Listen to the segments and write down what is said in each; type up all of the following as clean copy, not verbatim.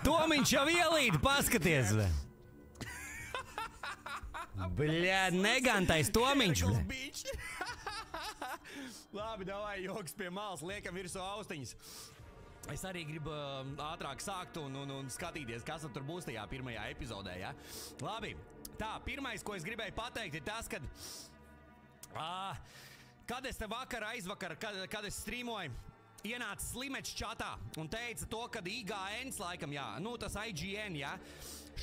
Tomiņš jau ielīd, paskaties! Bļā, negantais Tomiņš! Labi, davai, joks pie malas, liekam virsū austiņas. Es arī gribu ātrāk sākt un skatīties, kas tur būs tajā pirmajā epizodē, ja? Labi, tā, pirmais, ko es gribēju pateikt, ir tas, kad es te aizvakar, kad es streamoju, ienāca Slimečs čatā un teica to, kad IGN laikam, jā, nu tas IGN, jā,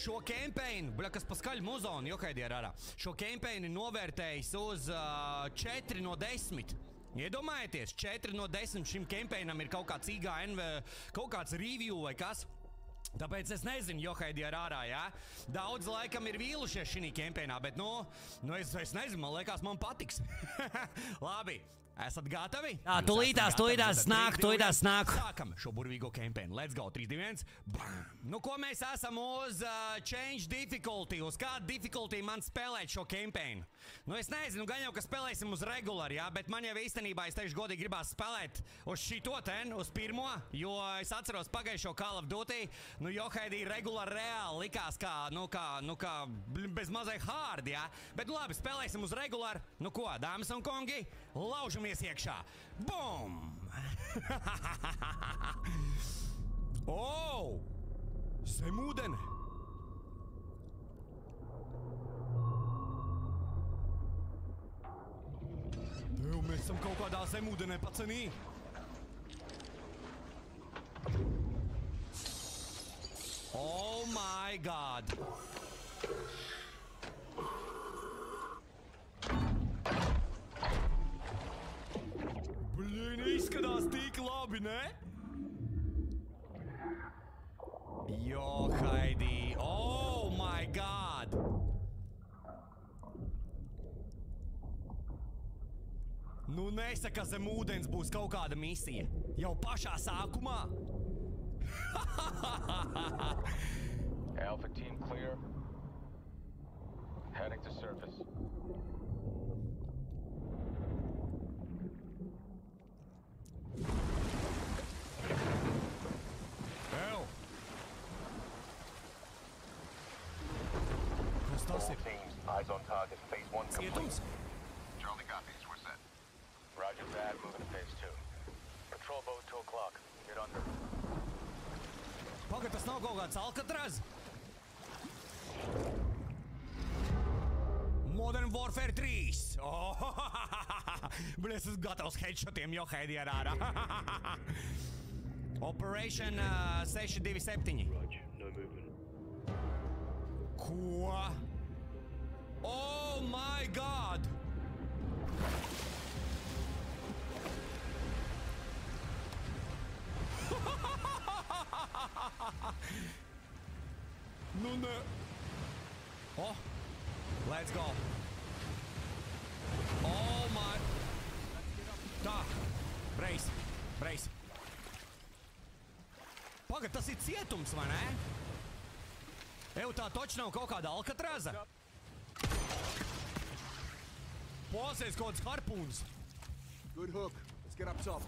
šo kampaņu, kas paskaļ muzonu, johaidi ar ārā, šo kampaņu novērtējis uz 4 no 10. Iedomājieties, 4 no 10 šim kampaņam ir kaut kāds IGN, kaut kāds review vai kas. Tāpēc es nezinu, johaidi ar ārā, jā. Daudz laikam ir vīlušies šī kampaņā, bet, es nezinu, man liekas, man patiks. Labi. Esat gatavi? Jā, tūlītās nāk. Sākam šo burvīgo kampaņu. Let's go, 3, 2, 1. Bam! Nu, ko mēs esam uz change difficulty? Uz kādu difficulty man spēlēt šo kampaņu? Nu, es nezinu, gan jau, ka spēlēsim uz regulāri, jā, bet man jau īstenībā, es teikšu godīgi, gribās spēlēt uz šito uz pirmo, jo es atceros pagājušo Call of Duty, johaidī regulāri reāli likās kā bez mazai hard, jā. Bet labi, spēlēsim uz regulāri. Nu ko, dāmas un kungi, laužamies iekšā. Bum! Oh! Zemūdene! Tev, mēs esam kaut kādā zemūdenē, pacenī! Oh my God! Blīn, izskatās tik labi, ne? Johaidī! Oh my God! Nu nesaka, zem ūdens būs kaut kāda misija. Jau pašā sākumā? Alpha team clear. Heading to surface. Ew! Kas tas All ir? teams, eyes on target. Phase 1 complete. Cietums? Charlie copies. We're set. Roger that. Moving to phase 2. Patrol boat 2 o'clock. Get under. Pagad, tas nav kaut kāds Alcatraz? Modern Warfare 3! Oh, Bļa, es esmu gatavs headshotiem, johaidī ar ārā. Operation 627. Roger, no movement. Ko? Oh my God! Nu ne... Oh! Let's go! Oh my... Tā! Brace! Pagad, tas ir cietums, vai ne? Ev, tā toči nav kaut kāda Alcatraza? Posies kaut kāds harpūns! Good hook. Let's get up top.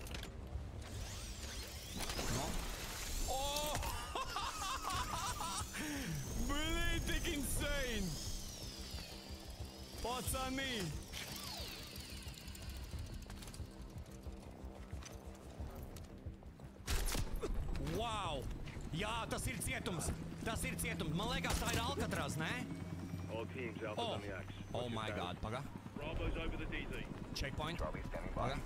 No. Oh! Blin, tik insane! Pacani! Wow! Jā, tas ir cietums! Man liekas, tā ir Alcatraz, ne? All teams, Alpha's on the axe. Oh my God, paga. Bravo's over the DZ. Checkpoint. Charlie standing by. Paga.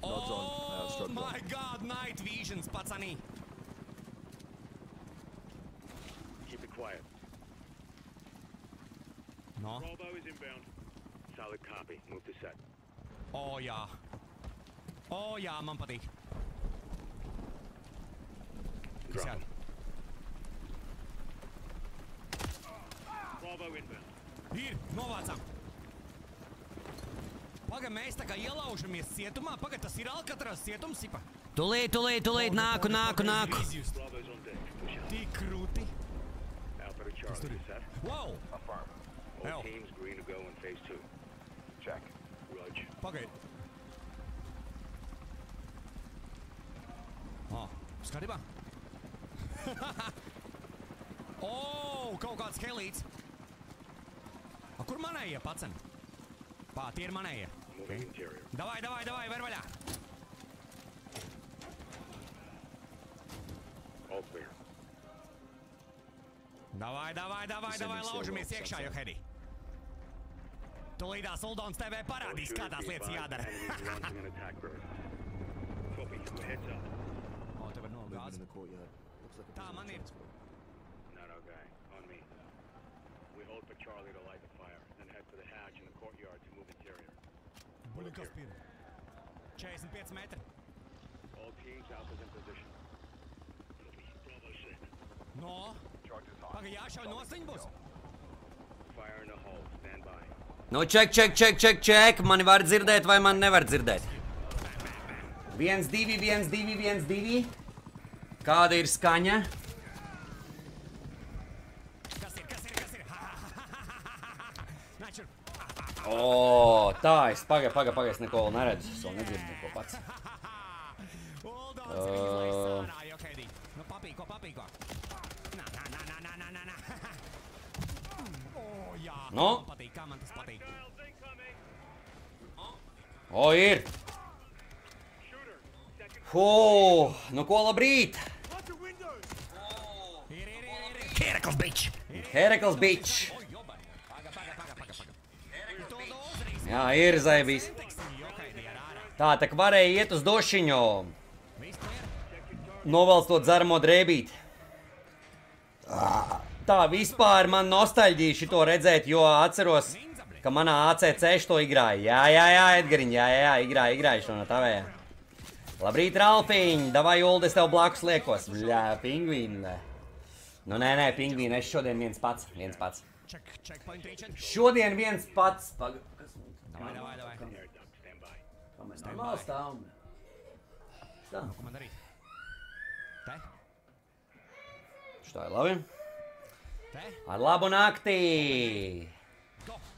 Nods on. Oh Struck my God, night visions, pacani! Keep it quiet. No? Bravo is inbound. Solid copy. Move to set. Oh jā. Oh jā, man patīk. Kas Drop jād? him. Bravo inbound. Ir, novācām. Paga, mēs tā kā ielaužamies cietumā. Paga, tas ir Alcatraz cietums, sipa. Tūlīt, nāku. Bravo's on deck. Push out. Tik krūti. Alpha to Charlie. Set. Wow! Affirm. All Hell. teams green to go in phase 2. Check. Roger. Pagaid. Ā, skatībā. Kaut kāds helīts. Kur manējie, pacen? Tie ir manējie. Moving interior. Davai, ver vaļā. All clear. Davai, laužamies iekšā, Johedi. Tūlītās Uldons TV parādīs, kā tās lietas jādara. Enemies launching an attack bird. Copy. Heads up. Tev ir Movement nogāzi. in the courtyard. Looks like a Tā, prisoner man ir. transfer. Not our guy. On me. We hold for Charlie to light the fire, then head for the hatch in the courtyard to move interior. Buļi, kas pīra? 45 metri. All teams out in position. Copy. Bravo 6. No. Charges on. Paga, jāšauj nostiņ būs. Fire in the hole. Stand by. Nu, ček. Mani var dzirdēt vai man nevar dzirdēt? 1, 2, 1, 2, 1, 2. Kāda ir skaņa? Kas ir? Načur. O, tā, es neko vēl neredzu. Es vēl nedzirdu neko pats. Uldons ir izlaists ārā, Johedi. Nu, papīko. Nā. Jā. Nu? Kā man tas patīk. O, ir! Nu ko labrīt! Ir. Herakls bičs! O, jobai. Paga. Tu uzrīs. Jā, ir zaibīs. Johedi ar ārā. Tā, tak varēja iet uz došiņu. Viss clear? Novelc to dzeramo drēbīt. Tā, vispār man nostalģija šito redzēt, jo atceros, ka manā ACC to igrāja. Jā, Edgariņ, igrāja šo no tavējā. Labrīt, Ralfiņ, davai, Uldi, es tev blakus liekos. Bļā, pingvīni, nē. Nu, nē, pingvīni, es šodien viens pats. Checkpoint reached. Šodien viens pats. Davai. Air duct. Stand by. Kā mēs normāli stāvam? Stāv. Ko man darīt? Te? Šitā ir labi. Te? Ar labu naktī.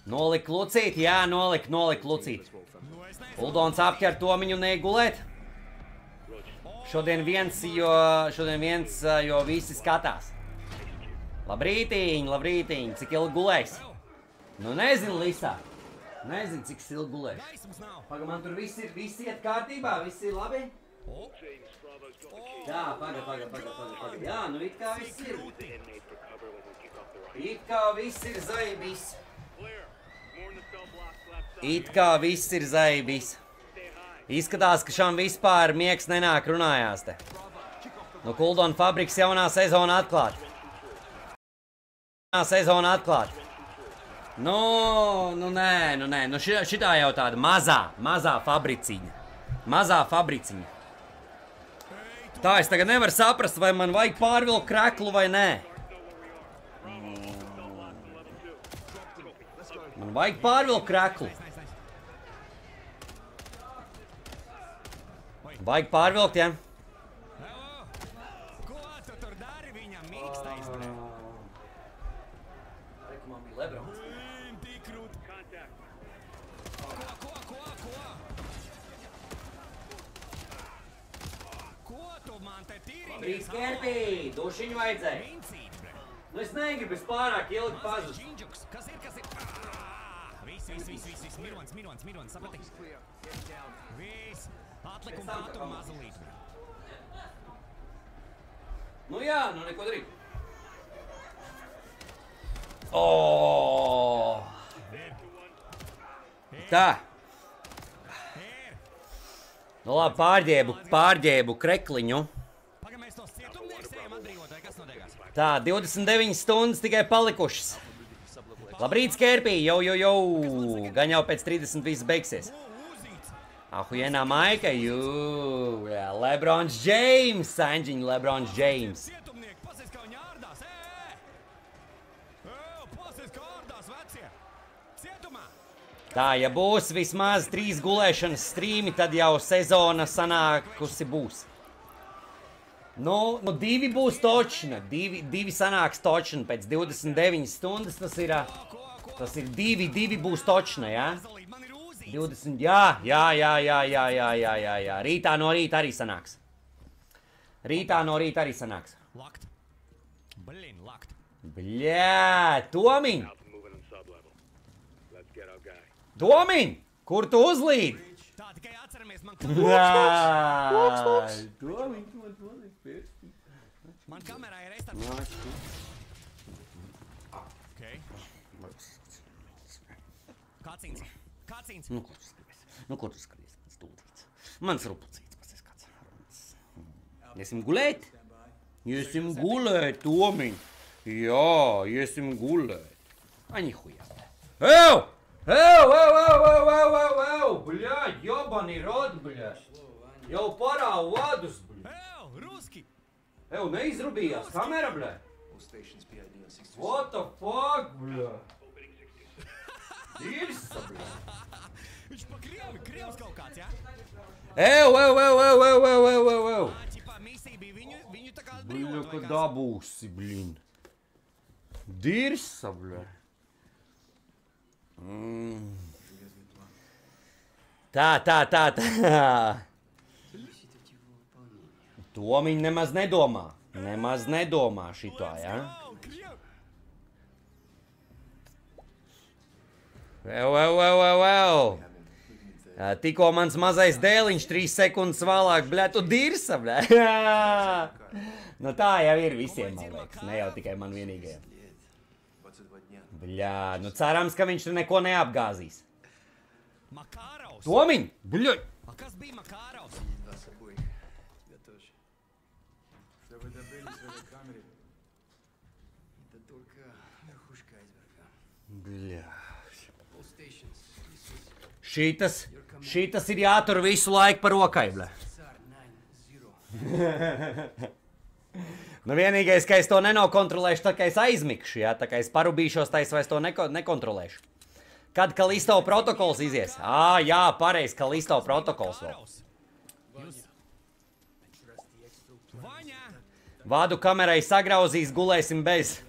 Nolik lucīt, jā, nolik lucīt. Nu, es nezinu. Uldons apķer Tomiņu negulēt. Šodien viens, jo visi skatās. Labrītiņ, cik ilgi gulējs? Nu, nezinu, Lisā. Nezinu, cik ilgi gulējs. Gaismas nav. Paga, man tur viss iet kārtībā, viss ir labi? James, Bravo's got the key. Jā, paga. Jā, nu it kā viss ir. The inmate for cover when we kick off the right. It kā viss ir zaibis. Clear. More in the cell blocks left side. It kā viss ir zaibis. Stay high. Izskatās, ka šam vispār miegs nenāk runājās te. Nu, Kuldon fabriks jaunā sezona atklāt. Nu, nē. Nu, šitā jau tāda mazā fabriciņa. Tā, es tagad nevaru saprast, vai man vajag pārvilkt kreklu vai nē. Man vajag pārvilkt kreklu. Vajag pārvilkt, ja? Ko tu tur dari viņam mīkstais, bre? Man bija Lebrons. Tik krūt. Contact. Ko tu man te tīri? Brīdz kērpī, dušiņu vajadzēja. Vincīt, bre. Nu, es negribu, es pārāk ilgi Mazais pazust. džinģuks. Kas ir? Viss. Mirons, saprati? Viss. Atlikuma ātrumu mazulīt, bre. Nu jā, nu neko darīt. O! Tā. Nu labi, pārģēbu krekliņu. Paga, mēs tos cietumnieks ejam atbrīvot, vai kas notiekās? Tā, 29 stundas tikai palikušas. Labrīt, Skērpī, jau. Gan jau pēc 30 viss beigsies. Uzīts. Ahujienā maika, jā, Lebrons James, Sanģiņ, Lebrons James. Cietumnieki, pasies, kā viņi ārdās, pasies, kā ārdās, vecie. Cietumā. Tā, ja būs vismaz 3 gulēšanas strīmi, tad jau sezona sanākusi būs. Nu, 2 būs točna, 2 sanāks točna, pēc 29 stundas tas ir 2 būs točna, jā? Zalīt, man ir uzīts. 20, jā, rītā no rīta arī sanāks. Lakt. Blin, locked. Bļā, Tomiņ! Alpha moving on sub-level. Let's get our guy. Tomiņ! Kur tu uzlīd? Tā, tikai atceramies, man Tomiņ, Man kamerā ir restarts. Okay. Kācīns. Kācīns. Nu, ko tu skaties? Stūdīts. Mans rupucīts, pasies kāds. Iesim gulēt? Iesim gulēt, Tomiņ. Jā, iesim gulēt. Aņihujā. Ew! Bļā, jobani rod, bļā. Jau parāv vadus, bļā. Ruski! Neizrubījās kamera, bļā. What the fuck, bļā? Dirsa, bļā. Viņš pa krievs kaut kāds, jā? Ķipā misija bija viņu tā kā Bļā, atbrīvot, ka dabūsi, blin. Dirsa, bļā. Tā. Tomiņ nemaz nedomā šitā, jā? Tikko mans mazais dēliņš 3 sekundes vēlāk, bļā, tu dirsa, bļā. Nu tā jau ir visiem, man liekas, ne jau tikai man vienīgajam. Bļā, nu cerams, ka viņš tur neko neapgāzīs. Makārovs! Tomiņ, bļā! A kas bija Makārovs? Bļā. Šitas ir jātur visu laiku par rokai, bļā. Nu vienīgais, ka es to nenokontrolēšu, tā kā es aizmikšu, jā, tā kā es parubīšos, tā es vairs to nekontrolēšu. Kad Kalisto protokols izies? Jā, pareizi, Kalisto protokols vēl. Vaņā! Vādu kamerai sagrauzīs, gulēsim bez.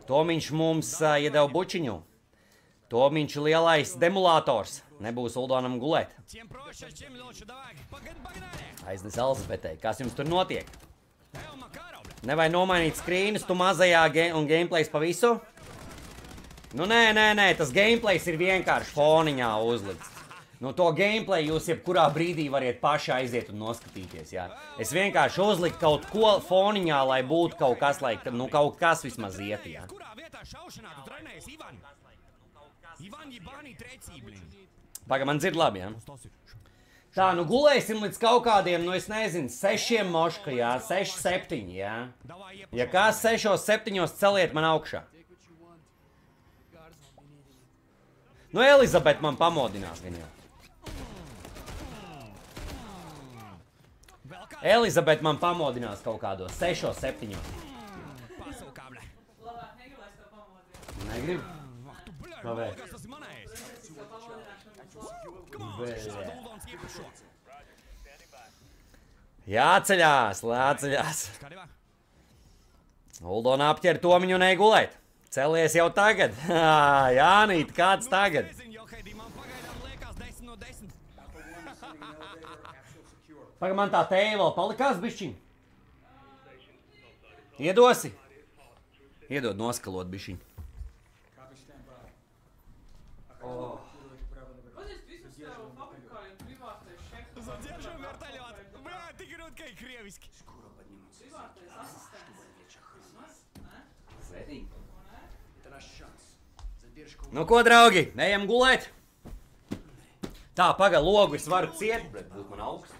Tomiņš mums iedeva bučiņu. Tomiņš lielais demulātors. Nebūs Uldonam gulēt. Čiem prošas, čiem ļošu, davai, pagaidē! Aiznes Elzbetei, kas jums tur notiek? Evo, Makārov! Nevajag nomainīt skrīnus, tu mazajā un gameplays pa visu? Nu nē, tas gameplays ir vienkārši foniņā uzlikts. Nu to gameplay jūs jebkurā brīdī variet paši aiziet un noskatīties, jā. Es vienkārši uzliku kaut ko foniņā, lai būtu kaut kas, lai, nu kaut kas vismaz iet, jā. Kurā vietā šaušanā tu trenējies, Ivan? Ivan Jibānī trecīblin. Paga, man dzird labi, jā. Tā, nu gulēsim līdz kaut kādiem, nu es nezinu, 6 moška, jā, 6, 7, jā. Ja kāds 6, 7 celiet man augšā. Nu, Elizabete man pamodinās viņu. Elizabete man pamodinās kaut kādos 6, 7. Pasūkā, ble. Negribu? Tu, ble, Kāpēc? kas tas ir manējis? Jāceļās. Skatībā. Uldona apķer Tomiņu un ej gulēt. Celies jau tagad. Jānīt, kāds tagad? Nezinu, Johaidī, man pagaidām liekas 10 no 10. Paga, man tā tēja vēl palikās bišķiņ. Iedosi? Iedod noskalot bišķiņ. Задержим вертолет. Бля, ты говоришь, как кревиски. Nu ko, draugi, ejam gulēt? Tā, paga, logu es varu ciet, bet būt man augsts.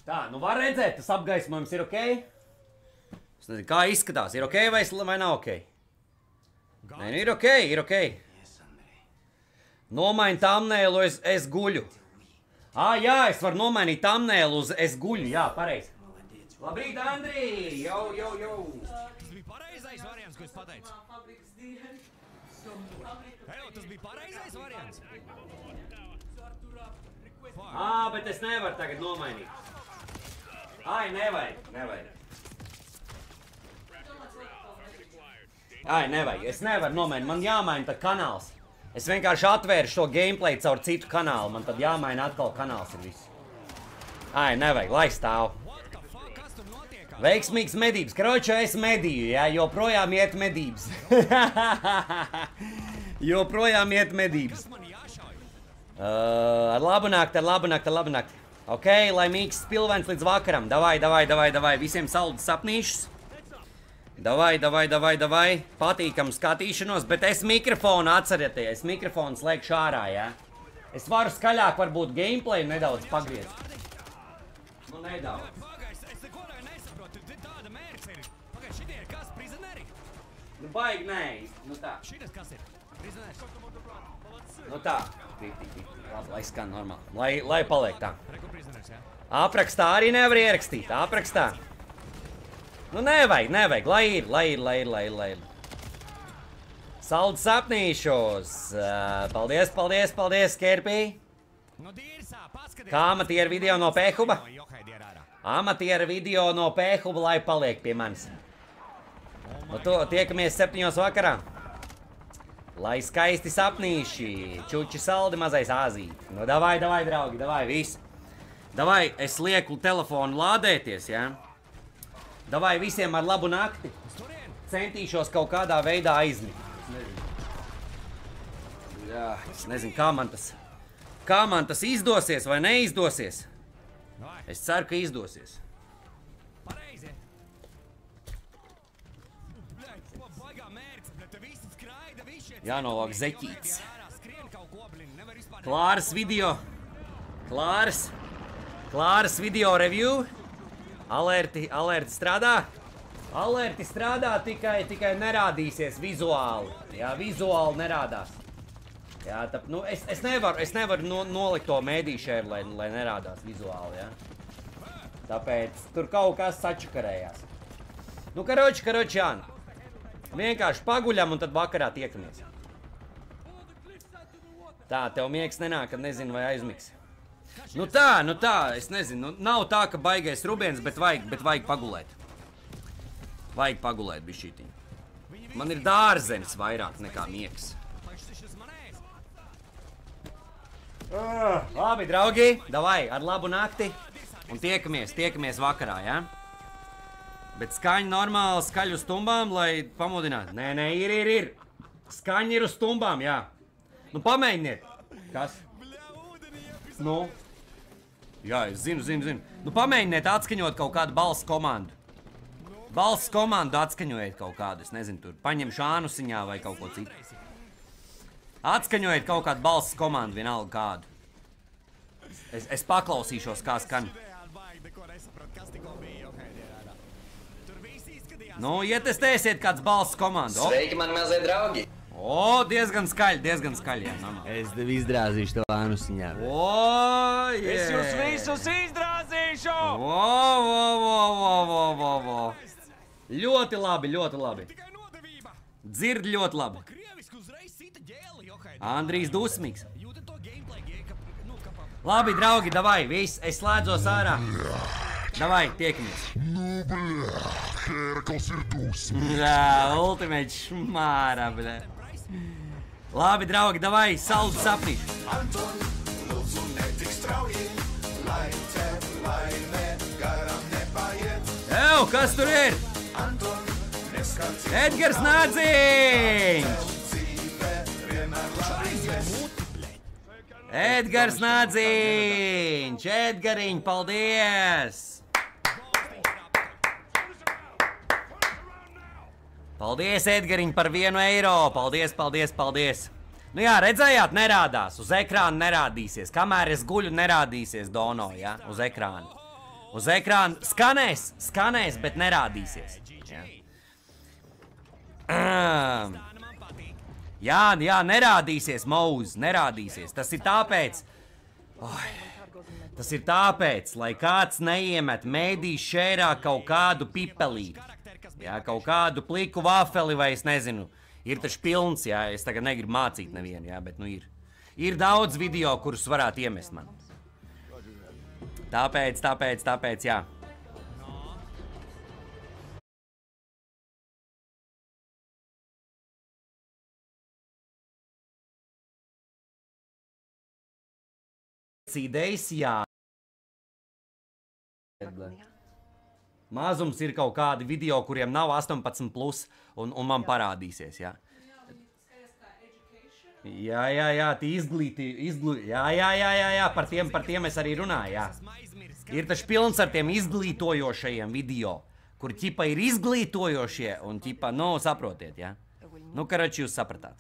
Tā, nu var redzēt, tas apgaismojums ir ok? Es nezinu, kā izskatās, ir ok vai nav ok? Nē, nu ir ok. Nomaini thumbnailu, es guļu. Jā, es varu nomainīt thumbnailu uz es guļu, jā, pareizi. Labrīt, Andrī! Jau! Tas bija pareizais variants, ko es pateicu. Ejo, tas bija pareizais variants. Bet es nevaru tagad nomainīt. Nevajag. Nevajag, es nevaru nomainīt, man jāmaina tad kanāls. Es vienkārši atvēršu to gameplay caur citu kanālu, man tad jāmaina atkal kanāls ir viss. Nevajag, lai stāv. Veiksmīgs medības. Kroča, es medīju, jā, joprojām iet medības. Joprojām iet medības. Ar labu nakti. Ok, laimīgs spilvens līdz vakaram. Davai. Visiem saldus sapnīšus. Davai. Patīkam skatīšanos, bet es mikrofonu atcerieties. Mikrofonu slēgšu ārā, jā. Es varu skaļāk varbūt gameplay nedaudz pagriezt. Nu, nedaudz. Es neko nesaprotu, tāda mērķis ir. Pagaid, šitie ir kas, prizoneri? Nu, baigi nē, nu tā. Šitas kas ir? Prizoneris. Nu tā. Labi, lai skan normāli. Lai paliek tā. Reku prizoneris, jā? Aprakstā arī nevar ierakstīt. Aprakstā. Nu, nevajag. Lai ir. Saldu sapnīšos. Paldies, Kerpī. Nu, dīrsā, paskaties. Kā amatieru video no P-huba? Amatieru video no P-huba, lai paliek pie manis. Nu, tiekamies 7 vakarā. Lai skaisti sapnīši. Čuči saldi, mazais āzīt. Nu, davai, draugi, viss. Davai, es lieku telefonu lādēties, jā? Davai, visiem ar labu nakti. Centīšos kaut kādā veidā aizmigt. Jā, es nezinu, kā man tas izdosies vai neizdosies. Es ceru, ka izdosies. Pareizi. Baigā mērķis, bet te visi skraida, visi šeit. Jānovāk zeķītis. Skrien kaut ko, blin, nevar vispār. Klāras video review. Alerti strādā. Alerti strādā, tikai nerādīsies vizuāli. Jā, vizuāli nerādās. Jā, nu, es nevaru nolikt to mēdīšēru, lai nerādās vizuāli, jā. Tāpēc tur kaut kas sačakarējās. Nu, karoči, jā. Vienkārši paguļam un tad vakarā tiekamies. Tā, tev miegs nenāk, kad nezinu, vai aizmigs. Nu tā, es nezinu. Nav tā, ka baigais rubiens, bet vajag pagulēt. Vajag pagulēt bišķītiņu. Man ir dārzenis vairāk nekā miegs. Labi, draugi, davai, ar labu nakti. Un tiekamies vakarā, jā? Bet skaņa normāli, skaļu stumbām, lai pamudinātu. Nē, ir. Skaņa ir uz stumbām, jā. Nu, pamēģiniet. Kas? Nu? Jā, es zinu. Nu, pamēģiniet atskaņot kaut kādu balss komandu. Balss komandu atskaņojiet kaut kādu, es nezinu, tur paņemšu ānusiņā vai kaut ko citu. Atskaņojiet kaut kādu balss komandu, vienalga kādu. Es paklausīšos, kā skan. Nu, ietestēsiet kāds balss komandu. Sveiki, mani mazie draugi! O, diezgan skaļi, jā. Es tev izdrazīšu to ānusiņā. O, jē! Es jūs visus izdrazīšu! Vo. Ļoti labi. Dzird ļoti labi. Andrijs dusmīgs. Labi, draugi, davai, viss, es slēdzos ārā. Davai, tiekamies. Nu, bļā, Herkals ir dusmīgs. Jā, ultimate šmāra, bļā. Labi, draugi, davai, saldu sapnīšu. Anton, lūdzu, netik strauji, lai tev laime garam nepaiet. Ew, kas tur ir? Anton, neskats Edgars Nādziņš! dzīve, vienmēr labi ies. Edgars Nādziņš! Edgariņ, paldies! Paldies, Edgariņ, par 1 eiro! Paldies! Nu jā, redzējāt, nerādās. Uz ekrāna nerādīsies. Kamēr es guļu, nerādīsies Dono, jā? Uz ekrāna. Uz ekrāna skanēs, bet nerādīsies. Jā, nerādīsies, Mouz, nerādīsies. Tas ir tāpēc, lai kāds neiemet mēdī šērā kaut kādu pipelīti. Jā, kaut kādu pliku vafeli vai es nezinu. Ir taču pilns, jā, es tagad negribu mācīt nevienu, jā, bet nu ir. Ir daudz video, kurus varētu iemest man. Tāpēc, jā. Idejas, jā. Mazums ir kaut kādi video, kuriem nav 18+, un man parādīsies, jā. Jā, tī jā, par tiem es arī runāju, jā. Ir taču pilns ar tiem izglītojošajiem video, kur ķipa ir izglītojošie, un ķipa, saprotiet, jā. Karači, jūs sapratāt.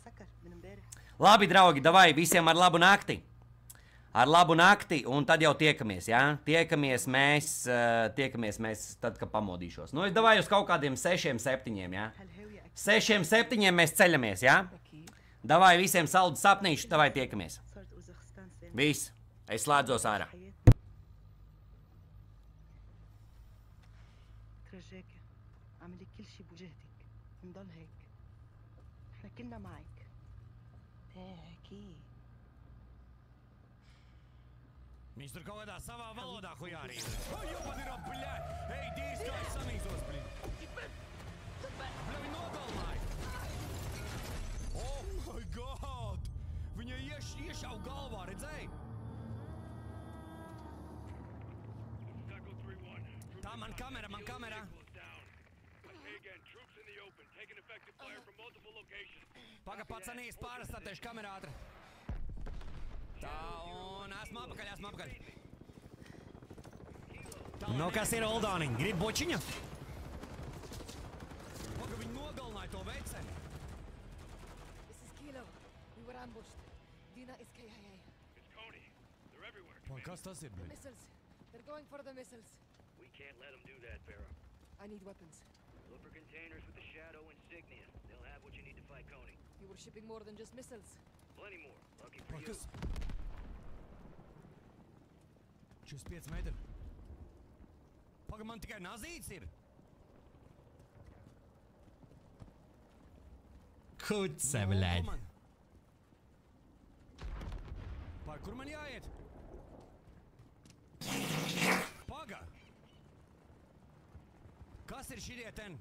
Labi, draugi, davai, visiem ar labu nakti. Ar labu nakti, un tad jau tiekamies, jā? Tiekamies mēs tad, kad pamodīšos. Es davai uz kaut kādiem 6-7, jā? 6-7 mēs ceļamies, jā? Davai visiem saldu sapnīšu, davai tiekamies. Viss, es slēdzos ārā. Viņš tur kaut kādā savā valodā hujārī. Jopadira, bļaļ! Ej, dīskāj, samīzos, bļaļ! Bļaļ, viņi nogalināja! Oh my god! Viņa iešau galvā, redzēji? Tā, man kamera! Paga, pacanīs, pārstatēšu kamerā ātri. Tā, un esmu apakaļ. Kas ir Oldāniņ? Grib bočiņa? Paga, viņi nogalināja to veiceni. This is Kilo. We were ambushed. Dina is KIA. It's Coney. They're everywhere. Paga, kas tas ir, The bļaļ? missiles. They're going for the missiles. We can't let them do that, Farah. I need weapons. Look for containers with the Shadow insignia. They'll have what you need to fight Coney. You were shipping more than just missiles. Plenty more. Lucky for Paga, you. kas? 45 metri. Paga, man tikai nazīts ir. Kutse, bļaļ. Paga, kur man jāiet? Paga! Kas ir šitie ten?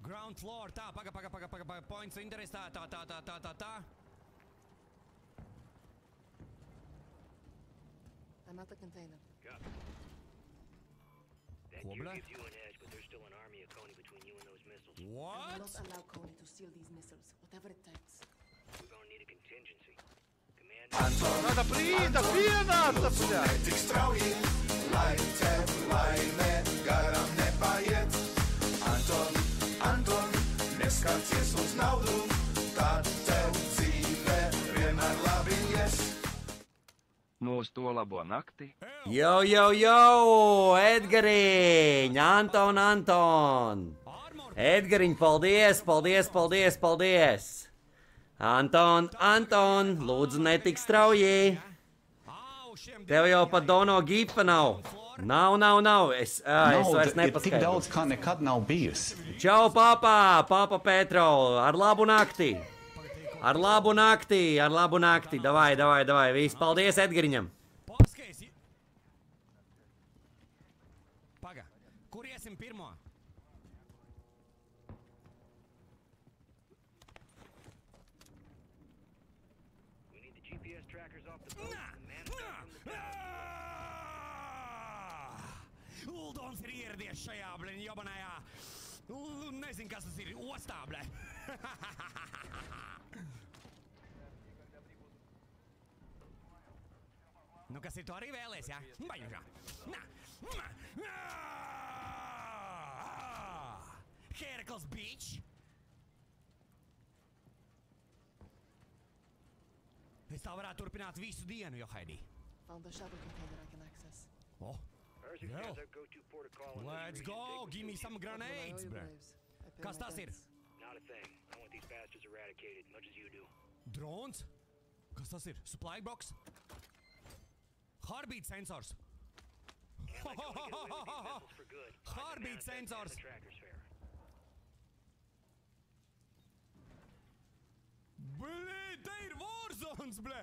Ground floor, tā, paga, points of interest, tā. I'm at the container. That Ko, gear bļaļ? gives you an edge, but there's still an army of Coney between you and those missiles. I will What? not allow Coney to steal these missiles, whatever it takes. We're gonna need a contingency. Commander... Tik strauji, lai tev laime garām nepaiet. Anton, neskaties uz naudu, tad tev dzīve vienmēr labi ies. Mūs to labo nakti. Jo, Edgariņ, Anton. Edgariņ, paldies. Anton, lūdzu netik strauji. Tev jau pat Dono gifa nav. Nav. Es vairs nepaskaidrošu. Tik daudz kā nekad nav bijusi. Čau, papa Petro, ar labu nakti. Ar labu nakti. Davai. Viss, paldies Edgariņam. Paskais. Paga, kur iesim pirmo? We need the GPS trackers off the boat. The man Uldons ir ieradies šajā, bļaļ, jobanajā. Nezinu, kas tas ir, ostā, bļaļ. Kas ir to arī vēlēs, jā? Baņužā. Heracles Beach. Es tā varētu turpināt visu dienu, Johaidī. Found the shadow container I can access. Oh, Ours yeah. extends our go-to port of call in this Let's region. go, Take give me what some What will I owe grenades, you, bro. braves? I pay Kas my tas ir? debts. Not a thing. I want these bastards eradicated, much as you do. Drons? Kas tas ir? Supply box? Heartbeat sensors. Can't let Coney get away with these missiles for good. Find the Heartbeat manifest and sensors. the trackers, Farah. Blē, te ir Warzones, blē!